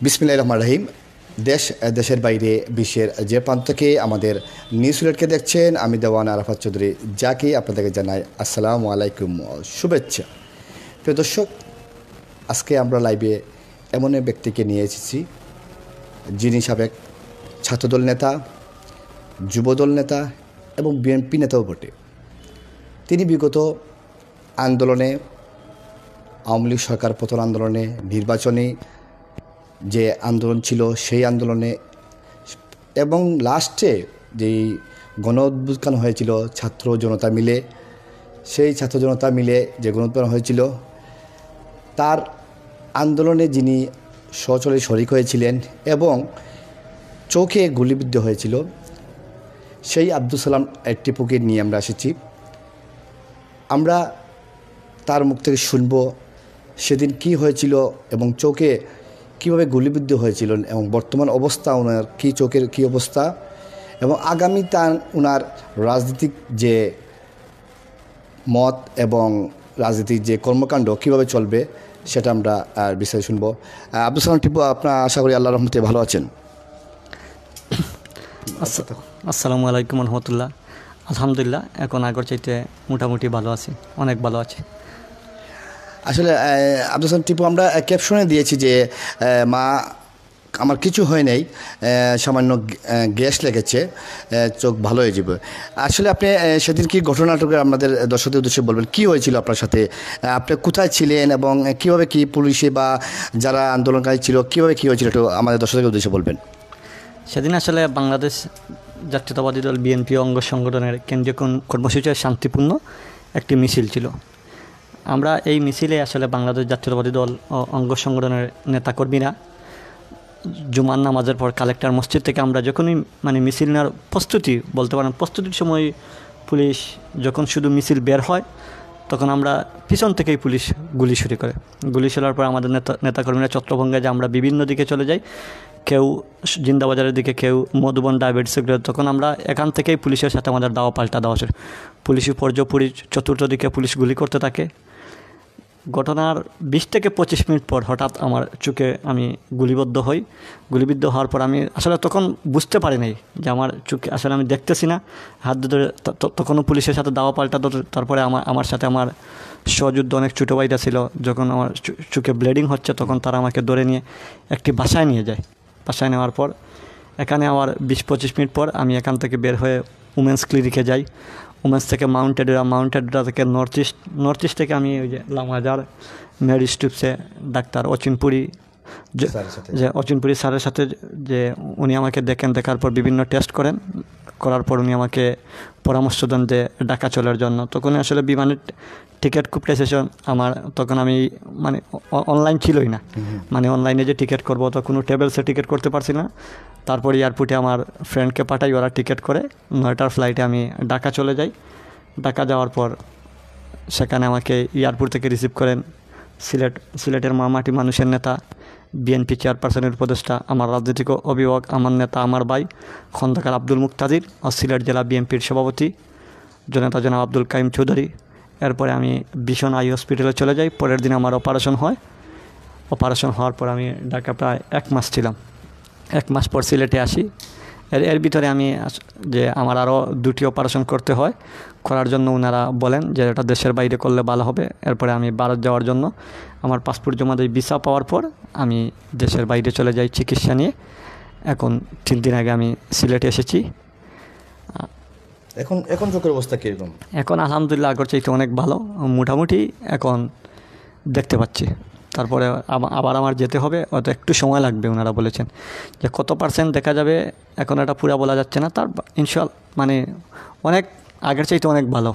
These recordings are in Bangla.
বিসমিল্লাহির রহমানির রহিম। দেশের বাইরে বিশ্বের যে প্রান্ত থেকে আমাদের নিউজ সিলেটকে দেখছেন, আমি দেওয়ান আরাফাত চৌধুরী যাকে আপনাদেরকে জানাই আসসালামু আলাইকুম, শুভেচ্ছা। প্রিয় দর্শক, আজকে আমরা লাইভে এমন এক ব্যক্তিকে নিয়ে এসেছি যিনি সাবেক ছাত্রদল নেতা, যুবদল নেতা এবং বিএনপি নেতাও বটে। তিনি বিগত আন্দোলনে, আওয়ামী লীগ সরকার পতন আন্দোলনে, নির্বাচনী যে আন্দোলন ছিল সেই আন্দোলনে এবং লাস্টে যেই গণ অভ্যুত্থান হয়েছিল ছাত্র জনতা মিলে, সেই ছাত্র জনতা মিলে যে গণ অভ্যুত্থান হয়েছিল তার আন্দোলনে যিনি সচলে শরিক হয়েছিলেন এবং চোখে গুলিবিদ্ধ হয়েছিল, সেই আব্দুল সালাম টিপুকে নিয়ে আমরা এসেছি। আমরা তার মুখ থেকে শুনব সেদিন কি হয়েছিল এবং চোখে কীভাবে গুলিবিদ্ধ হয়েছিল এবং বর্তমান অবস্থা ওনার কী, চোখের কী অবস্থা এবং আগামী তার ওনার রাজনৈতিক যে মত এবং রাজনীতির যে কর্মকাণ্ড কীভাবে চলবে সেটা আমরা বিস্তারিত শুনবো। আব্দুল সালাম টিপু, আপনার আশা করি আল্লাহর রহমতে ভালো আছেন। আসসালামু আলাইকুম রহমতুল্লাহ। আলহামদুলিল্লাহ, এখন আগের চাইতে মোটামুটি ভালো আছি, অনেক ভালো আছে। আসলে আব্দুল সালাম টিপু, আমরা ক্যাপশনে দিয়েছি যে মা আমার কিছু হয় নাই, সামান্য গ্যাস লেগেছে, চোখ ভালো হয়ে যাবে। আসলে আপনি সেদিন কি ঘটনাটুকু আমাদের দর্শকদের উদ্দেশ্যে বলবেন, কি হয়েছিল আপনার সাথে, আপনি কোথায় ছিলেন এবং কীভাবে কি পুলিশে বা যারা আন্দোলনকারী ছিল কীভাবে কী হয়েছিল একটু আমাদের দর্শকদের উদ্দেশ্যে বলবেন। সেদিন আসলে বাংলাদেশ জাতীয়তাবাদী দল বিএনপি অঙ্গ সংগঠনের কেন্দ্রীয় কর্মসূচির শান্তিপূর্ণ একটি মিছিল ছিল। আমরা এই মিছিলে আসলে বাংলাদেশ জাতীয়তাবাদী দল ও অঙ্গ সংগঠনের নেতাকর্মীরা জুমার নামাজের পর কালেক্টর মসজিদ থেকে আমরা যখনই মিছিল নেওয়ার প্রস্তুতি বলতে পারেন, প্রস্তুতির সময় পুলিশ যখন শুধু মিছিল বের হয় তখন আমরা পিছন থেকেই পুলিশ গুলি শুরু করে। গুলি চলার পর আমাদের নেতাকর্মীরা ছত্রভঙ্গে যে আমরা বিভিন্ন দিকে চলে যাই, কেউ জিন্দাবাজারের দিকে, কেউ মধুবন ডায়াবেটিস, তখন আমরা এখান থেকেই পুলিশের সাথে আমাদের দাওয়া পাল্টা দেওয়া ছিল। পুলিশের পর্যপুরি চতুর্থ দিকে পুলিশ গুলি করতে থাকে। ঘটনার 20 থেকে 25 মিনিট পর হঠাৎ আমার চোখে আমি গুলিবিদ্ধ হই। গুলিবিদ্ধ হওয়ার পর আমি আসলে তখন বুঝতে পারি নাই যে আমার চোখে আসলে আমি দেখতেছি না, হাত ধরে তখনও পুলিশের সাথে দাওয়া পাল্টা। তারপরে আমার সাথে আমার সহযুদ্ধ অনেক ছোটো ভাইটা ছিল। যখন আমার চোখে ব্লিডিং হচ্ছে তখন তারা আমাকে ধরে নিয়ে একটি বাসায় নিয়ে যায়। বাসায় নেওয়ার পর এখানে আমার 20-25 মিনিট পর আমি এখান থেকে বের হয়ে উমেন্স ক্লিনিকে যাই। উমেন্স থেকে মাউন্টেডরা থেকে নর্থ ইস্ট থেকে আমি ওই যে লামাজার মেরি স্টুপসে ডাক্তার অচিনপুরি স্যারের সাথে যে উনি আমাকে দেখার পর বিভিন্ন টেস্ট করার পর উনি আমাকে পরামর্শ দেন যে ঢাকা চলার জন্য। তখন আসলে বিমানের টিকিট খুব প্রেসেশন আমার, তখন আমি অনলাইন ছিলই না, অনলাইনে যে টিকিট করবো তো কোনো ট্রাভেলসে টিকিট করতে পারছি না। তারপর এয়ারপোর্টে আমার ফ্রেন্ডকে পাঠাই, ওরা টিকিট করে 9টার ফ্লাইটে আমি ঢাকা চলে যাই। ঢাকা যাওয়ার পর সেখানে আমাকে এয়ারপোর্ট থেকে রিসিভ করেন সিলেটের মামাটি মানুষের নেতা, বিএনপি চেয়ারপারসনের উপদেষ্টা, আমার রাজনৈতিক অভিভাবক, আমার নেতা, আমার ভাই খন্দকার আব্দুল মুক্তাদির ও সিলেট জেলা বিএনপির সভাপতি জনতা জনাব আব্দুল কাইম চৌধুরী। এরপরে আমি ভীষণ আই হসপিটালে চলে যাই। পরের দিন আমার অপারেশন হয়। অপারেশন হওয়ার পর আমি ঢাকা প্রায় 1 মাস ছিলাম। 1 মাস পর সিলেটে আসি। এর ভিতরে আমি যে আমার আরও 2টি অপারেশন করতে হয়, করার জন্য ওনারা বলেন যে এটা দেশের বাইরে করলে ভালো হবে। এরপরে আমি ভারত যাওয়ার জন্য আমার পাসপোর্ট জমা দিই। ভিসা পাওয়ার পর আমি দেশের বাইরে চলে যাই চিকিৎসা নিয়ে। এখন 3 দিন আগে আমি সিলেটে এসেছি। এখন চোখের অবস্থা কীরকম? এখন আলহামদুলিল্লাহ আগের চাইতে অনেক ভালো, মোটামুটি এখন দেখতে পাচ্ছি। তারপরে আবার আমার যেতে হবে, হয়তো একটু সময় লাগবে। ওনারা বলেছেন যে কত % দেখা যাবে এখন এটা পুরা বলা যাচ্ছে না, তার ইনশাআল্লাহ অনেক আগের চাইতে অনেক ভালো।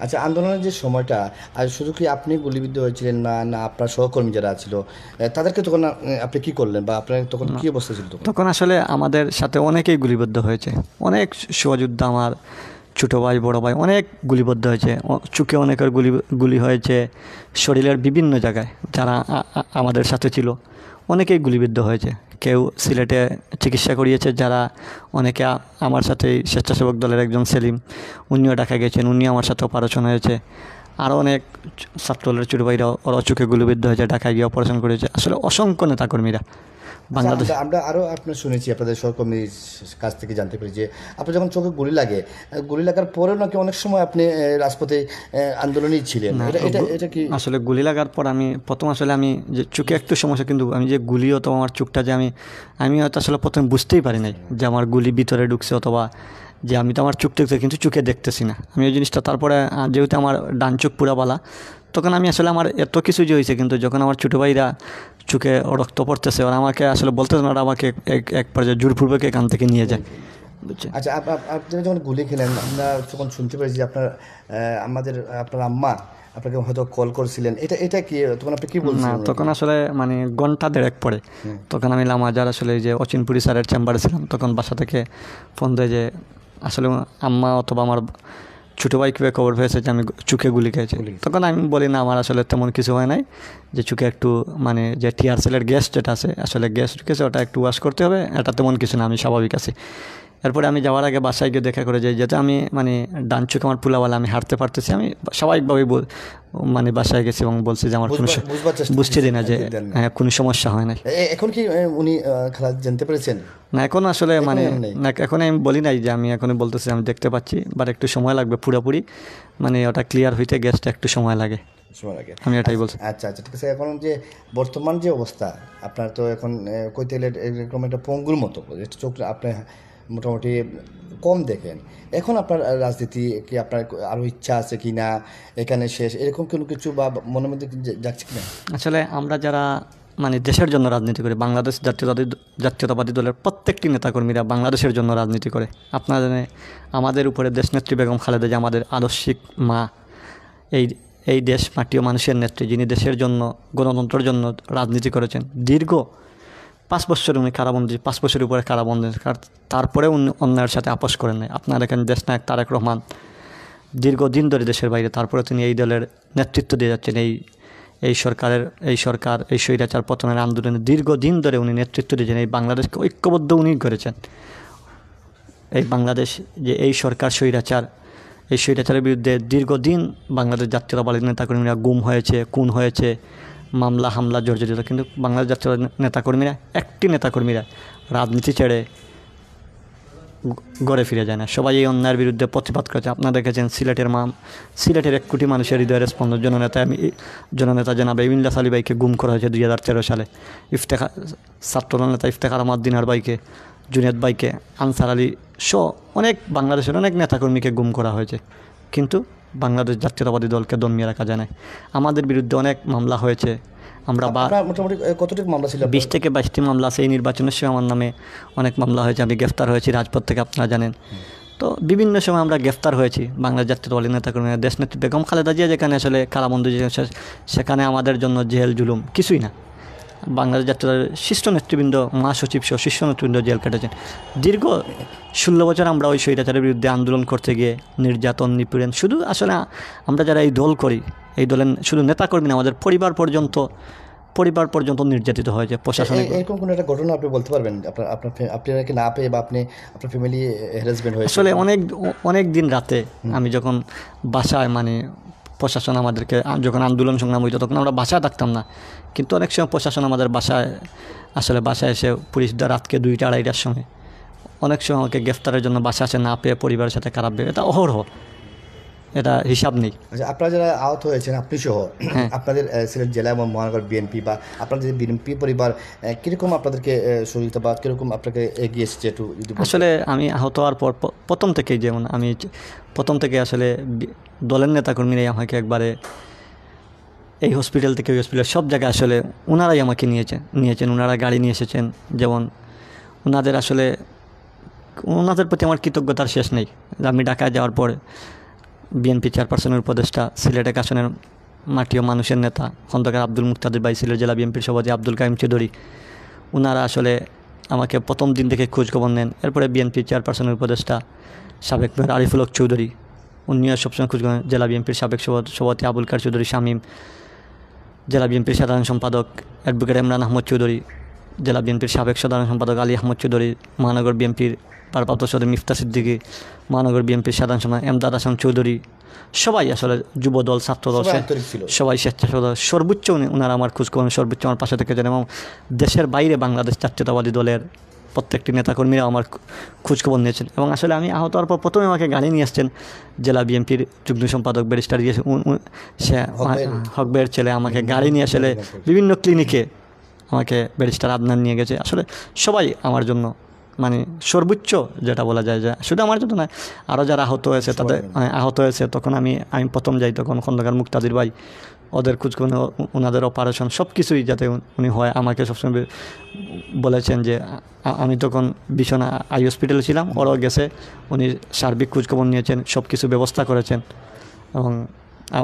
আচ্ছা, আন্দোলনের যে সময়টা, আর শুধু কি আপনি গুলিবিদ্ধ হয়েছিলেন না আপনার সহকর্মী যারা ছিল তাদেরকে তখন আপনি কী করলেন বা আপনার তখন কী অবস্থা ছিল? তখন আসলে আমাদের সাথে অনেকেই গুলিবিদ্ধ হয়েছে, অনেক সহযোদ্ধা, আমার ছোটো ভাই, বড়ো ভাই অনেক গুলিবদ্ধ হয়েছে। চোখে অনেকের গুলি হয়েছে, শরীরের বিভিন্ন জায়গায় যারা আমাদের সাথে ছিল অনেকেই গুলিবিদ্ধ হয়েছে। কেউ সিলেটে চিকিৎসা করিয়েছে, যারা অনেকে আমার সাথে স্বেচ্ছাসেবক দলের একজন সেলিম, উনিও ঢাকা গেছেন, উনি আমার সাথে অপারেশন হয়েছে। আরও অনেক ছাত্রদের ছোটো ভাইরা ওরা চোখে গুলিবিদ্ধ হয়েছে, ঢাকায় গিয়ে অপারেশন করেছে। আসলে অসংখ্য নেতাকর্মীরা বাংলাদেশ। আমরা আরও আপনার শুনেছি আপনাদের সহকর্মীর কাছ থেকে জানতে পারি যে আপনার যখন চোখে গুলি লাগে, গুলি লাগার পরেও নাকি অনেক সময় আপনি রাজপথে আন্দোলনই ছিলেন। এটা কি আসলে গুলি লাগার পর প্রথম আসলে আমি যে চোখে একটু সমস্যা, কিন্তু আমি যে গুলি অথবা আমার চোখটা যে আমি হয়তো আসলে প্রথমে বুঝতেই পারি নাই যে আমার গুলি ভিতরে ঢুকছে, অথবা যে আমি তো আমার চোখ দেখতে কিন্তু চোখে দেখতেছি না আমি ওই জিনিসটা। তারপরে যেহেতু আমার ডান চোখ পুরা বালা, তখন আমি আসলে আমার এত কিছু যে হয়েছে, কিন্তু যখন আমার ছোটো ভাইরা চোখে রক্ত পড়তেছে, ওরা আমাকে আসলে বলতেছে না, ওরা আমাকে এক পর্যায়ে জোরপূর্বক এখান থেকে নিয়ে যায়, বুঝছে। আচ্ছা, আপনি যখন গুলি খেলেন, আমরা যখন শুনতে পেরেছি যে আপনার আম্মা আপনাকে হয়তো কল করেছিলেন, এটা কি তখন আপনি কি না, বলছিলেন? তখন আসলে মানে ঘন্টা দেড়েক পরে তখন আমি লামাজার আসলে যে অচিনপুরি স্যারের চেম্বারে ছিলাম, তখন বাসা থেকে ফোন দেয় যে আসলে আম্মা অথবা আমার ছোটো ভাই কীভাবে খবর পেয়েছে যে আমি চোখে গুলি খেয়েছি। তখন আমি বলি না, আমার আসলে তেমন কিছু হয় নাই, যে চোখে একটু মানে যে টিয়ার সেলের গ্যাস যেটা আছে, আসলে গ্যাস ঢুকেছে, ওটা একটু ওয়াশ করতে হবে, এটা তেমন কিছু না, আমি স্বাভাবিক আছি। এরপরে আমি যাওয়ার আগে বাসায় গিয়ে দেখা করে যাই, যেহেতু আমি মানে ডান চোখ আমার পুলাওয়ালা, আমি হাঁটতে পারতেছি, আমি স্বাভাবিকভাবেই মানে বাসায় গেছি এবং বলছি যে আমার কোনো বুঝতে দিই না যে হ্যাঁ কোনো সমস্যা হয় নাই। এখন কি উনি খেলা জানতে পেরেছেন? না, এখন আসলে মানে না, এখন আমি বলি নাই যে আমি এখন বলতেছি আমি দেখতে পাচ্ছি, বাট একটু সময় লাগবে পুরোপুরি, মানে ওটা ক্লিয়ার হইতে গ্যাসটা একটু সময় লাগে, আমি এটাই বলছি। আচ্ছা, ঠিক আছে। এখন যে বর্তমান যে অবস্থা আপনার, তো এখন কইতে গেলে এরকম একটা পঙ্গুর মতো চোখ আপনি মোটামুটি কম দেখেন। এখন আপনার রাজনীতি কি আপনার আরও ইচ্ছা আছে কি না, এখানে শেষ এরকম কোনো কিছু বা মনের মধ্যে যাচ্ছে কি না? আসলে আমরা যারা মানে দেশের জন্য রাজনীতি করি, বাংলাদেশ জাতীয়তাবাদী দলের প্রত্যেকটি নেতাকর্মীরা বাংলাদেশের জন্য রাজনীতি করে। আপনারা জানেন আমাদের উপরে দেশনেত্রী বেগম খালেদা যে আমাদের আদর্শিক মা, এই দেশ মাটি ও মানুষের নেত্রী, যিনি দেশের জন্য গণতন্ত্রের জন্য রাজনীতি করেছেন। দীর্ঘ 5 বছর উনি কারাবন্দী, 5 বছরের উপরে কারাবন্দী, তারপরে উনি অন্যায়ের সাথে আপোষ করেন নাই। আপনারা দেখেন দেশনায়ক তারেক রহমান দীর্ঘদিন ধরে দেশের বাইরে, তারপরে তিনি এই দলের নেতৃত্ব দিয়ে যাচ্ছেন। এই সরকার এই স্বৈরাচার পতনের আন্দোলনে দীর্ঘদিন ধরে উনি নেতৃত্ব দিয়েছেন। এই বাংলাদেশকে ঐক্যবদ্ধ উনি করেছেন। এই বাংলাদেশ যে এই সরকার এই স্বৈরাচারের বিরুদ্ধে দীর্ঘদিন বাংলাদেশ জাতীয়তাবাদী নেতাকর্মীরা গুম হয়েছে, খুন হয়েছে, মামলা হামলা জর্জরিত, কিন্তু বাংলাদেশ জাতীয়তাবাদী নেতাকর্মীরা একটি নেতাকর্মীরা রাজনীতি ছেড়ে ঘরে ফিরে যায় না। সবাই এই অন্যায়ের বিরুদ্ধে প্রতিবাদ করেছে। আপনারা দেখেছেন সিলেটের 1 কোটি মানুষের হৃদয়ের স্পন্দন জননেতা জনাব ইমলিয়াস আলী ভাইকে গুম করা হয়েছে 2013 সালে। ছাত্রদল নেতা ইফতেখার আহমদ দিনার ভাইকে, জুনেদ ভাইকে, আনসার আলী সহ বাংলাদেশের অনেক নেতাকর্মীকে গুম করা হয়েছে, কিন্তু বাংলাদেশ জাতীয়তাবাদী দলকে দমিয়ে রাখা যায় না। আমাদের বিরুদ্ধে অনেক মামলা হয়েছে। আমরা মোটামুটি কতটুকু মামলা ছিল? 20 থেকে 22টি মামলা আছে। এই নির্বাচনের সময় আমার নামে অনেক মামলা হয়েছে। আমি গ্রেফতার হয়েছি রাজপথ থেকে, আপনারা জানেন। তো বিভিন্ন সময় আমরা গ্রেফতার হয়েছি। বাংলাদেশ জাতীয়তাবাদী নেতাকর্মীরা, দেশনেত্রী বেগম খালেদা জিয়া যেখানে আসলে কারাবন্দী, সেখানে আমাদের জন্য জেল জুলুম কিছুই না। বাংলাদেশ জাতীয়তাবাদী শীর্ষ নেতৃবৃন্দ, মহাসচিব সহ শীর্ষ নেতৃবৃন্দ জেল কেটেছেন। দীর্ঘ 16 বছর আমরা ওই স্বৈরাচারের বিরুদ্ধে আন্দোলন করতে গিয়ে নির্যাতন, নিপীড়ন, শুধু আসলে আমরা যারা এই দল করি, এই দলের শুধু নেতাকর্মী না, আমাদের পরিবার পর্যন্ত নির্যাতিত হয়েছে প্রশাসনিক। এরকম কোনো একটা ঘটনা আপনি বলতে পারবেন আপনারা কি না পেয়ে বা আপনার ফ্যামিলি হ্যারাসমেন্ট হয়েছে? আসলে অনেক দিন রাতে আমি যখন বাসায় মানে প্রশাসন আমাদেরকে যখন আন্দোলন সংগ্রাম হইতো তখন আমরা বাসায় থাকতাম না, কিন্তু অনেক সময় প্রশাসন আমাদের বাসায় এসে পুলিশ রাতকে 2টা-2:30টার সময় অনেক সময় আমাকে গ্রেফতারের জন্য বাসা আসে, না পেয়ে পরিবারের সাথে খারাপ ব্যবহার, এটা অহরহ, এটা হিসাব নেই। আচ্ছা, আপনারা যারা আহত হয়েছেন আপনি সহ, আপনাদের সিলেট জেলা এবং মহানগর বিএনপি বা আপনাদের বিএনপি পরিবার কীরকম আপনাদেরকে সহযোগিতা বা কীরকম আপনাকে এগিয়ে এসেছে একটু? আসলে আমি আহত হওয়ার পর প্রথম থেকে আসলে দলের নেতাকর্মীরাই আমাকে একবারে এই হসপিটাল থেকে ওই হসপিটাল সব জায়গায় আসলে ওনারাই আমাকে নিয়েছেন। ওনারা গাড়ি নিয়ে এসেছেন। যেমন ওনাদের প্রতি আমার কৃতজ্ঞতার শেষ নেই। আমি ঢাকায় যাওয়ার পর বিএনপি চেয়ারপারসনের উপদেষ্টা, সিলেটের আসনের মাটি ও মানুষের নেতা খন্দকার আব্দুল মুক্তাদির ভাই, সিলেট জেলা বিএনপির সভাপতি আব্দুল কাইম চৌধুরী, ওনারা আসলে আমাকে প্রথম দিন থেকে খোঁজখবর নেন। এরপরে বিএনপি চেয়ারপারসনের উপদেষ্টা সাবেক মেয়র আরিফুল হক চৌধুরী, উনিও সবসময় খোঁজখবর। জেলা বিএনপির সাবেক সভাপতি আবুল কার চৌধুরী শামীম, জেলা বিএনপির সাধারণ সম্পাদক অ্যাডভোকেট ইমরান আহমদ চৌধুরী, জেলা বিএনপির সাবেক সাধারণ সম্পাদক আলী আহমদ চৌধুরী, মহানগর বিএনপির ভারপ্রাপ্ত সদস্য মিফতা সিদ্দিকী, মহানগর বিএনপির সাধারণ সম্পাদক এমদাদ হাসান চৌধুরী, সবাই আসলে যুবদল, ছাত্রদল, সবাই আন্তরিক ছিল। সবাই স্বেচ্ছাসেবক, সর্বোচ্চ ওনারা আমার খোঁজখবর, সর্বোচ্চ আমার পাশে থেকেছেন এবং দেশের বাইরে বাংলাদেশ জাতীয়তাবাদী দলের প্রত্যেকটি নেতাকর্মীরা আমার খোঁজখবর নিয়েছেন। এবং আসলে আমি আহত হওয়ার পর প্রথমে আমাকে গাড়ি নিয়ে আসছেন জেলা বিএনপির যুগ্ম সম্পাদক ব্যারিস্টার সে হকবের ছেলে আমাকে গাড়ি নিয়ে আসলে বিভিন্ন ক্লিনিকে আমাকে ব্যারিস্টার আদনান নিয়ে গেছে। আসলে সবাই আমার জন্য মানে সর্বোচ্চ যেটা বলা যায় যে শুধু আমার জন্য নয়, আরও যারা আহত হয়েছে তাদের আহত হয়েছে, তখন আমি প্রথম যাই, তখন খন্দকার মুক্তাদির ভাই ওদের খোঁজখবর, ওনাদের অপারেশন সব কিছুই যাতে উনি হয় আমাকে সবসময় বলেছেন যে আমি তখন বিছনা আই হসপিটালে ছিলাম, ওরাও গেছে, উনি সার্বিক খোঁজখবর নিয়েছেন, সব কিছু ব্যবস্থা করেছেন এবং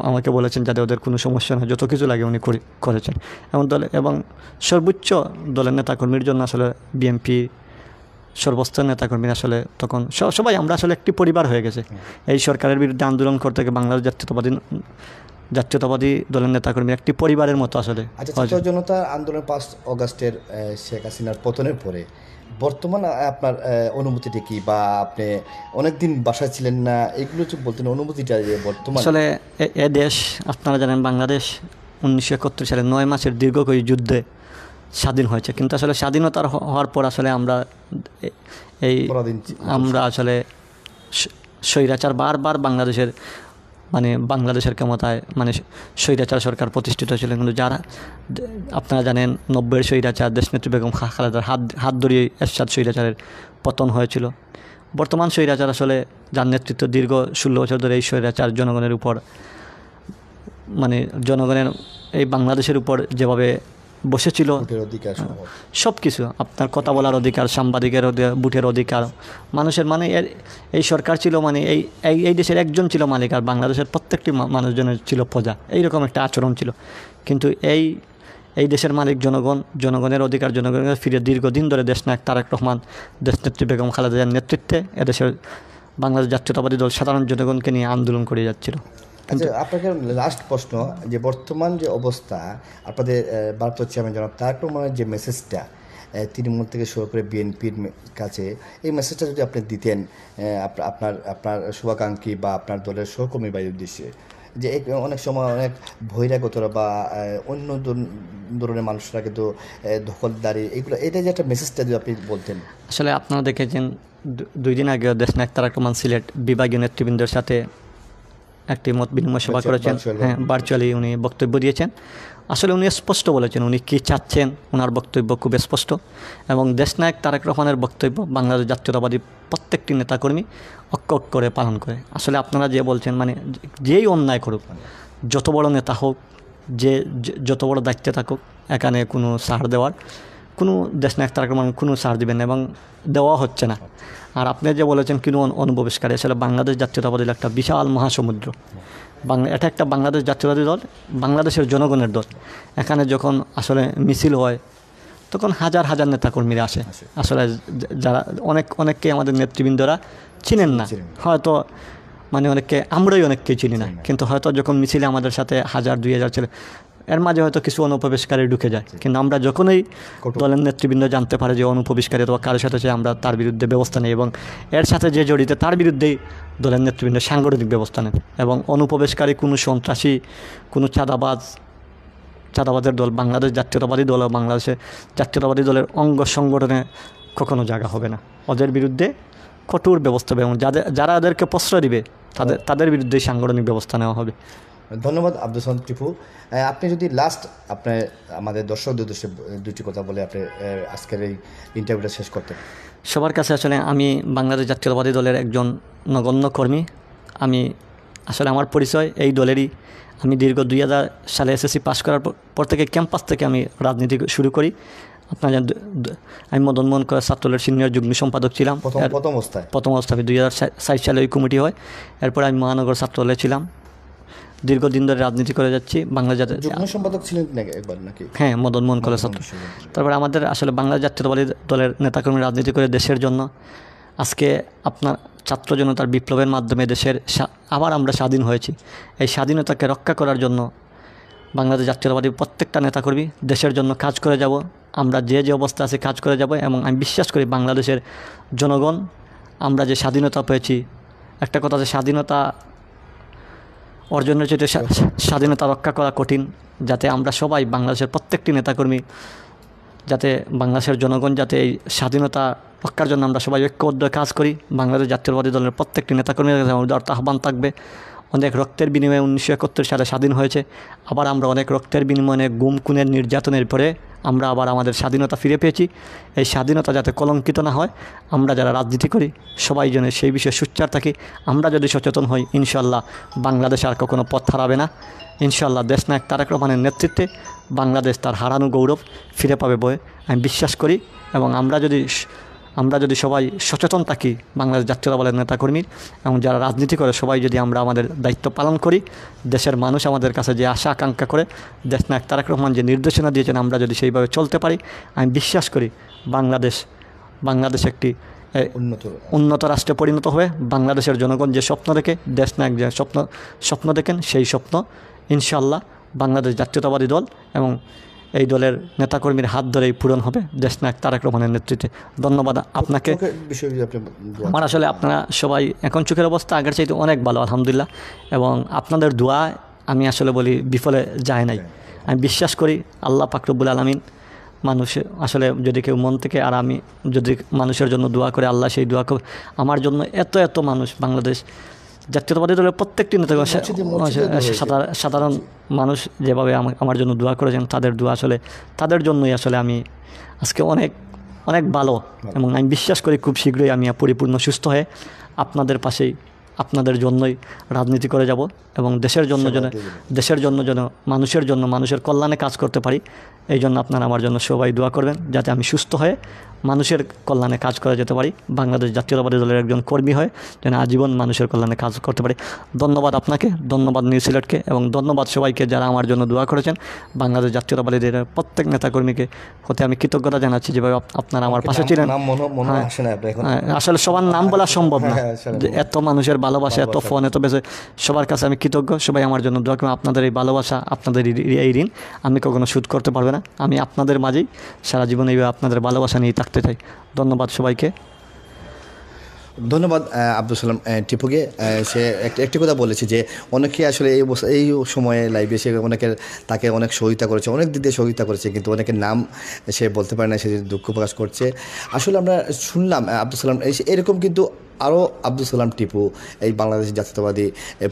আমাকে বলেছেন যাতে ওদের কোনো সমস্যা না, যত কিছু লাগে উনি করেছেন। এবং সর্বোচ্চ দলের নেতাকর্মীর জন্য আসলে বিএনপি সর্বস্তর নেতাকর্মীরা আসলে তখন সবাই আমরা আসলে একটি পরিবার হয়ে গেছে। এই সরকারের বিরুদ্ধে আন্দোলন করতে গিয়ে বাংলাদেশ জাতীয়তাবাদী দলের নেতাকর্মী একটি পরিবারের মতো আসলে। আচ্ছা, ছাত্র জনতা আন্দোলন 5 অগাস্টের শেখ হাসিনার পতনের পরে বর্তমান আপনার অনুভূতিটা কি, বা আপনি অনেকদিন বাসায় ছিলেন না, এগুলো যে বলতেন অনুভূতিটা যে বর্তমান আসলে এ দেশ আপনারা জানেন বাংলাদেশ 1971 সালে 9 মাসের দীর্ঘকায়ী যুদ্ধে স্বাধীন হয়েছে, কিন্তু আসলে স্বাধীনতার হওয়ার পর আসলে আমরা আসলে স্বৈরাচার বারবার বাংলাদেশের ক্ষমতায় স্বৈরাচার সরকার প্রতিষ্ঠিত ছিল, কিন্তু যারা আপনারা জানেন 90-এর স্বৈরাচার দেশনেত্রী বেগম খালেদার হাত ধরিয়ে এরশাদ স্বৈরাচারের পতন হয়েছিল। বর্তমান স্বৈরাচার আসলে যার নেতৃত্ব দীর্ঘ 16 বছর ধরে এই স্বৈরাচার জনগণের উপর জনগণের এই বাংলাদেশের উপর যেভাবে বসেছিল, সব কিছু আপনার কথা বলার অধিকার, সাংবাদিকের বুটের অধিকার, মানুষের এই সরকার ছিল এই দেশের একজন ছিল মালিক আর বাংলাদেশের প্রত্যেকটি মানুষজনের ছিল প্রজা, এইরকম একটা আচরণ ছিল। কিন্তু এই দেশের মালিক জনগণের অধিকার জনগণের ফিরে দীর্ঘদিন ধরে দেশনায়ক তারেক রহমান, দেশনেত্রী বেগম খালেদা জিয়ার নেতৃত্বে এদেশের বাংলাদেশ জাতীয়তাবাদী দল সাধারণ জনগণকে নিয়ে আন্দোলন করে যাচ্ছিল। আচ্ছা, আপনাকে লাস্ট প্রশ্ন, যে বর্তমান যে অবস্থা আপনাদের ভারপ্রাপ্ত চেয়ারম্যান জনাব তারেক রহমানের যে মেসেজটা তৃণমূল থেকে শুরু করে বিএনপির কাছে, এই মেসেজটা যদি আপনি দিতেন আপনার শুভাকাঙ্ক্ষী বা আপনার দলের সহকর্মী বাড়ির উদ্দেশ্যে, যে অনেক সময় অনেক বহিরাগতরা বা অন্য ধরনের মানুষরা কিন্তু দখলদারি এগুলো, এটা যে একটা মেসেজটা যদি আপনি বলতেন। আসলে আপনারা দেখেছেন 2 দিন আগে দেশনায়ক তারেক রহমান সিলেট বিভাগীয় নেতৃবৃন্দের সাথে একটি মত বিনিময় সভা করেছেন, হ্যাঁ ভার্চুয়ালি উনি বক্তব্য দিয়েছেন। আসলে উনি স্পষ্ট বলেছেন উনি কী চাচ্ছেন, ওনার বক্তব্য খুব স্পষ্ট এবং দেশনায়ক তারেক রহমানের বক্তব্য বাংলাদেশ জাতীয়তাবাদী প্রত্যেকটি নেতাকর্মী অক্ষত করে পালন করে। আসলে আপনারা যে বলছেন যেই অন্যায় করুক, যত বড় নেতা হোক, যত বড় দায়িত্বে থাকুক, এখানে কোনো ছাড় দেওয়ার কোনো দেশনায়ক তারেক রহমান কোনো ছাড় দিবেন এবং দেওয়া হচ্ছে না। আর আপনি যে বলেছেন কোনো অনুপ্রবেশকারী, আসলে বাংলাদেশ জাতীয়তাবাদী দল একটা বিশাল মহাসমুদ্র। এটা একটা বাংলাদেশ জাতীয়তাবাদী দল, বাংলাদেশের জনগণের দল। এখানে যখন আসলে মিছিল হয় তখন হাজার হাজার নেতাকর্মীরা আসে। আসলে যারা অনেককে আমাদের নেতৃবৃন্দরা চিনেন না, হয়তো অনেককে আমরাই অনেককে চিনি না, কিন্তু হয়তো যখন মিছিলে আমাদের সাথে 1000-2000 ছেলে, এর মাঝে হয়তো কিছু অনুপ্রবেশকারী ঢুকে যায়, কিন্তু আমরা যখনই দলের নেতৃবৃন্দ জানতে পারে যে অনুপ্রবেশকারী অথবা কারোর সাথে আমরা তার বিরুদ্ধে ব্যবস্থা নেই এবং এর সাথে যে জড়িত তার বিরুদ্ধেই দলের নেতৃবৃন্দ সাংগঠনিক ব্যবস্থা নেন এবং অনুপ্রবেশকারী কোনো সন্ত্রাসী, কোনো চাঁদাবাজের দল বাংলাদেশ জাতীয়তাবাদী দল ও বাংলাদেশের জাতীয়তাবাদী দলের অঙ্গ সংগঠনে কখনো জায়গা হবে না। ওদের বিরুদ্ধে কঠোর ব্যবস্থা হবে এবং যারা ওদেরকে প্রশ্রয় দিবে তাদের বিরুদ্ধে সাংগঠনিক ব্যবস্থা নেওয়া হবে। ধন্যবাদ আব্দুল সালাম টিপু। আপনি যদি লাস্ট আমাদের দর্শকদের উদ্দেশ্যে 2টি কথা বলে আপনি আজকের এই ইন্টারভিউটা শেষ করতেন। সবার কাছে আসলে আমি বাংলাদেশ জাতীয়তাবাদী দলের একজন নগণ্য কর্মী। আমি আসলে আমার পরিচয় এই দলেরই। আমি দীর্ঘ 2000 সালে এসএসসি পাস করার পর থেকে ক্যাম্পাস থেকে আমি রাজনীতি শুরু করি। আপনার আমি মদন মোহন কলেজ ছাত্রদলের সিনিয়র যুগ্ম সম্পাদক ছিলাম প্রথম অবস্থায়। 2007 সালে ওই কমিটি হয়। এরপর আমি মহানগর ছাত্রদলে ছিলাম। দীর্ঘদিন ধরে রাজনীতি করে যাচ্ছি। বাংলাদেশ যুগ্ম সম্পাদক ছিলেন নাকি? হ্যাঁ, মদন মোহন কলেজ ছাত্র। তারপরে আমাদের আসলে বাংলাদেশ জাতীয়তাবাদী দলের নেতাকর্মী রাজনীতি করে দেশের জন্য আজকে আপনার ছাত্র জনতার বিপ্লবের মাধ্যমে দেশের আবার আমরা স্বাধীন হয়েছি। এই স্বাধীনতাকে রক্ষা করার জন্য বাংলাদেশ জাতীয়তাবাদী প্রত্যেকটা নেতাকর্মী দেশের জন্য কাজ করে যাব। আমরা যে অবস্থা আছে কাজ করে যাব এবং আমি বিশ্বাস করি বাংলাদেশের জনগণ আমরা যে স্বাধীনতা পেয়েছি, একটা কথা যে স্বাধীনতা অর্জনের চেয়ে স্বাধীনতা রক্ষা করা কঠিন, যাতে আমরা সবাই বাংলাদেশের প্রত্যেকটি নেতাকর্মী, যাতে বাংলাদেশের জনগণ যাতে এই স্বাধীনতা রক্ষার জন্য আমরা সবাই ঐক্যবদ্ধ কাজ করি। বাংলাদেশ জাতীয়তাবাদী দলের প্রত্যেকটি নেতাকর্মীর কাছে আমাদের আহ্বান থাকবে, অনেক রক্তের বিনিময়ে 1971 সালে স্বাধীন হয়েছে, আবার আমরা অনেক রক্তের বিনিময়ে গুম খুনের নির্যাতনের পরে আমরা আবার আমাদের স্বাধীনতা ফিরে পেয়েছি। এই স্বাধীনতা যাতে কলঙ্কিত না হয়, আমরা যারা রাজনীতি করি সবাই যেন সেই বিষয়ে সোচ্চার থাকি। আমরা যদি সচেতন হই, ইনশাল্লাহ বাংলাদেশ আর কখনো পথ হারাবে না। ইনশাল্লাহ দেশনায়ক তারেক রহমানের নেতৃত্বে বাংলাদেশ তার হারানো গৌরব ফিরে পাবে বলে আমি বিশ্বাস করি। এবং আমরা যদি সবাই সচেতন থাকি, বাংলাদেশ জাতীয়তাবাদী দলের নেতাকর্মী এবং যারা রাজনীতি করে সবাই যদি আমরা আমাদের দায়িত্ব পালন করি, দেশের মানুষ আমাদের কাছে যে আশা আকাঙ্ক্ষা করে, দেশনায়ক তারেক রহমান যে নির্দেশনা দিয়েছেন আমরা যদি সেইভাবে চলতে পারি, আমি বিশ্বাস করি বাংলাদেশ একটি উন্নত রাষ্ট্রে পরিণত হবে। বাংলাদেশের জনগণ যে স্বপ্ন দেখে, দেশনায়ক যে স্বপ্ন দেখেন, সেই স্বপ্ন ইনশাআল্লাহ বাংলাদেশ জাতীয়তাবাদী দল এবং এই দলের নেতাকর্মীর হাত ধরেই পূরণ হবে দেশনায়ক তারেক রহমানের নেতৃত্বে। ধন্যবাদ আপনাকে। আমার আসলে আপনারা সবাই এখন চোখের অবস্থা আগের চাইতে অনেক ভালো আলহামদুলিল্লাহ, এবং আপনাদের দোয়া আমি আসলে বলি বিফলে যায় নাই। আমি বিশ্বাস করি আল্লাহ পাক রব্বুল আলামিন মানুষ আসলে যদি কেউ মন থেকে, আর আমি যদি মানুষের জন্য দোয়া করে, আল্লাহ সেই দোয়া করে আমার জন্য এত মানুষ বাংলাদেশ জাতীয়তাবাদী দলের প্রত্যেকটি নেতা, সাধারণ মানুষ যেভাবে আমার জন্য দোয়া করেছেন, তাদের দোয়া আসলে তাদের জন্যই আসলে আমি আজকে অনেক ভালো, এবং আমি বিশ্বাস করি খুব শীঘ্রই আমি পরিপূর্ণ সুস্থ হয়ে আপনাদের পাশেই, আপনাদের জন্যই রাজনীতি করে যাব এবং দেশের জন্য যেন মানুষের কল্যাণে কাজ করতে পারি। এই জন্য আপনারা আমার জন্য সবাই দোয়া করবেন, যাতে আমি সুস্থ হয়ে মানুষের কল্যাণে কাজ করে যেতে পারি, বাংলাদেশ জাতীয়তাবাদী দলের একজন কর্মী হয়ে যেন আজীবন মানুষের কল্যাণে কাজ করতে পারি। ধন্যবাদ আপনাকে, ধন্যবাদ নিউজ সিলেটকে, এবং ধন্যবাদ সবাইকে যারা আমার জন্য দোয়া করেছেন। বাংলাদেশ জাতীয়তাবাদী দলের প্রত্যেক নেতাকর্মীকে হতে আমি কৃতজ্ঞতা জানাচ্ছি, যেভাবে আপনারা আমার পাশে ছিলেন। আসলে সবার নাম বলা সম্ভব না, এত মানুষের ভালোবাসা, এত ফোন, এত বেশি, সবার কাছে আমি কৃতজ্ঞ। সবাই আমার জন্য দোয়া করবেন। আপনাদের এই ভালোবাসা, আপনাদের এই ঋণ আমি কখনো শোধ করতে পারবো না। আমি আপনাদের মাঝেই সারা জীবন এইভাবে আপনাদের ভালোবাসা নিয়ে থাকতে চাই। ধন্যবাদ সবাইকে। ধন্যবাদ আব্দুল সালাম টিপুকে। সে একটি কথা বলেছে যে অনেকে আসলে এই সময়ে লাইভে সে তাকে অনেক সহযোগিতা করেছে, অনেক দিক দিয়ে সহযোগিতা করেছে, কিন্তু অনেকের নাম সে বলতে পারে না, সে দুঃখ প্রকাশ করছে। আসলে আমরা শুনলাম আব্দুল সালাম এরকম কিন্তু আরও আব্দুল সালাম টিপু এই বাংলাদেশ জাতীয়তাবাদী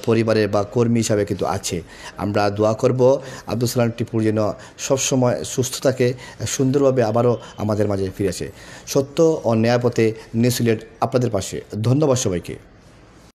পরিবারের বা কর্মী হিসাবে কিন্তু আছে। আমরা দোয়া করব আব্দুল সালাম টিপুর যেন সবসময় সুস্থ থাকে, সুন্দরভাবে আবারও আমাদের মাঝে ফিরে আসে। সত্য ও ন্যায় পথে নিউজ সিলেট আপনাদের পাশে। ধন্যবাদ সবাইকে।